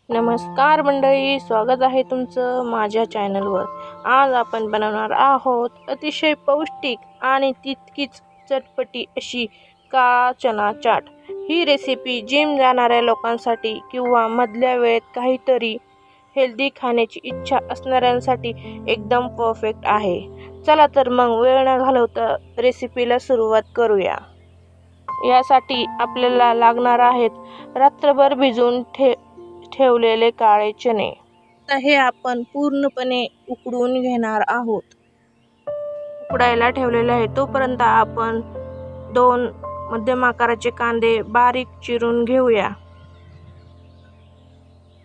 नमस्कार मंडळी, स्वागत आहे तुमचं माझ्या चॅनलवर। आज आपण बनवणार आहोत अतिशय पौष्टिक आणि तितकीच चटपटी अशी काळा चना चाट। ही रेसिपी जिम जाणाऱ्या लोकांसाठी किंवा मधल्या वेळेत काहीतरी हेल्दी खाण्याची इच्छा असणाऱ्यांसाठी एकदम परफेक्ट आहे। चला तर मग वेळ न घालवता रेसिपीला सुरुवात करूया। यासाठी आपल्याला लागणार आहेत रात्रभर भिजवून ठेवलेले काळे चणे। आता हे आपण पूर्णपणे उकडून घेणार आहोत। उकडायला ठेवलेले आहे तोपर्यंत आपण 2 मध्यम आकाराचे कांदे बारीक चिरून घेऊया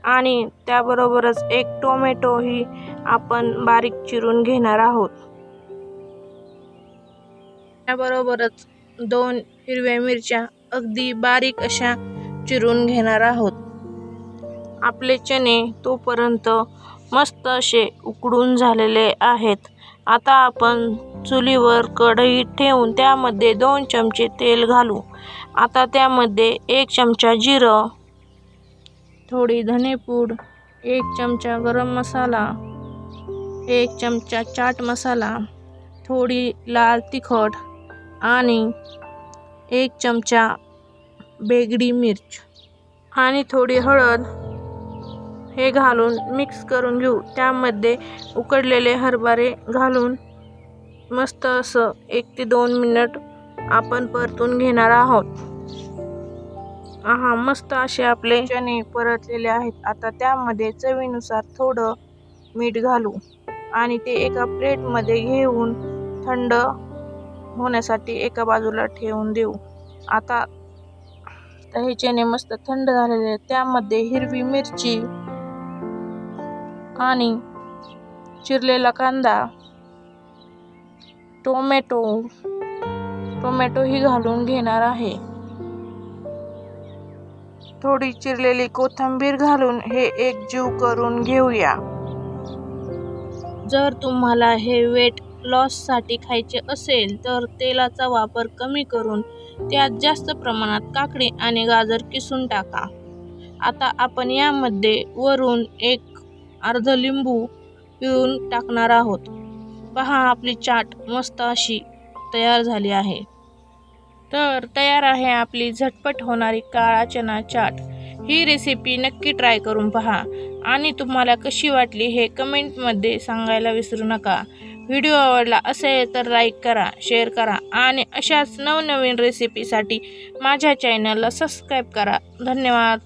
आणि त्याबरोबरच 1 टोमॅटो ही आपण बारीक चिरून घेणार आहोत। त्याबरोबरच 2 हिरव्या मिरच्या अगदी बारीक अशा चिरून घेणार आहोत। आपले चणे तोपर्यंत मस्त असे उकडून झालेले आहेत। आता आपण चुलीवर कढई ठेवून त्यामध्ये 2 चमचे तेल घालू। आता त्यामध्ये 1 चमचा जिरं, थोडी धनेपूड, 1 चमचा गरम मसाला, 1 चमचा चाट मसाला, थोडी लाल तिखट आणि 1 चमचा बेगडी मिर्च आणि थोडी हळद हे घालून मिक्स करून घेऊ। त्यामध्ये उकडलेले हरभरे घालून मस्त असं 1 ते 2 मिनिट आपण परतून घेणार आहोत। मस्त असे आपले चणे परतलेले आहेत। आता त्यामध्ये चवीनुसार थोडं मीठ घालू आणि ते एका प्लेटमध्ये घेऊन थंड होण्यासाठी एका बाजूला ठेवून देऊ। आता हे चणे मस्त थंड झालेले आहेत। त्यामध्ये हिरवी मिरची आणि चिरलेला कांदा, टोमॅटो ही घालून घेणार आहे। थोडी चिरलेली कोथिंबीर घालून हे एकजीव करून घेऊया। जर तुम्हाला हे वेट लॉस साठी खायचे असेल तर तेलाचा वापर कमी करून त्यात जास्त प्रमाणात काकडी आणि गाजर किसून टाका। आता आपण यामध्ये वरून एक अर्ध लिंबू पिळून टाकणार आहोत। पहा, आपली चाट मस्त अशी तयार झाली आहे। तर तयार आहे आपली झटपट होणारी काळा चना चाट। ही रेसिपी नक्की ट्राय करून पहा आणि तुम्हाला कशी वाटली हे कमेंटमध्ये सांगायला विसरू नका। व्हिडिओ आवडला असेल तर लाईक करा, शेअर करा आणि अशाच नवनवीन रेसिपीसाठी माझ्या चॅनलला सबस्क्राईब करा। धन्यवाद।